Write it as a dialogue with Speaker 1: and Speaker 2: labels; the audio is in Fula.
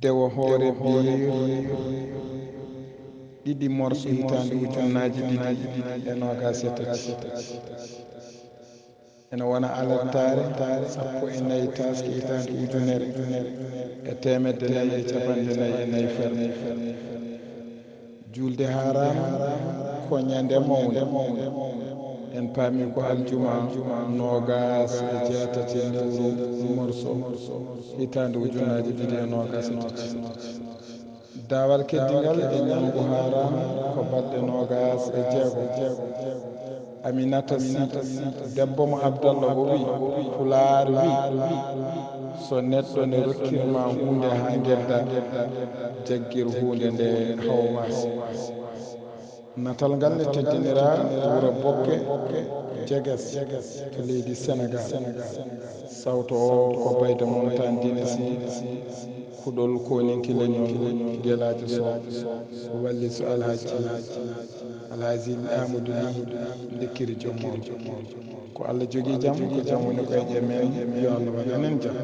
Speaker 1: dewo hoore biir ɗiɗi morso hitaande ujunnaji ɗiɗi e nogas e tati ene wona alertare sappo e nayi taske hitaande ujunere e temedde nayi e capanɗe nayi e nayi ferme julde harama ko ñande mawde en paami ko aljuma nogas e jeetati lewru morso hitaande ujunnaji ɗiɗi e nogas e tati dawal keddigal e ñamgu harama ko balɗe nogas e jeegom Aminata Sy debbo mo Abdallah o wi Pulaar wi so neɗɗo ne rokkirma hunde ha gedda jaggir hunde nde hawmasi natal ngal ne teddinira wuro Bokke Jeges to leydi Sénégal sawto o ko bayde montagne dine Sy kuɗol koninki leñol guelaji so walli so alhaji Amadou Ly Lekkiri Jommolo ko Allah jogui jaam ko jaam woni ko e ƴe men yo Allah waɗan en jaam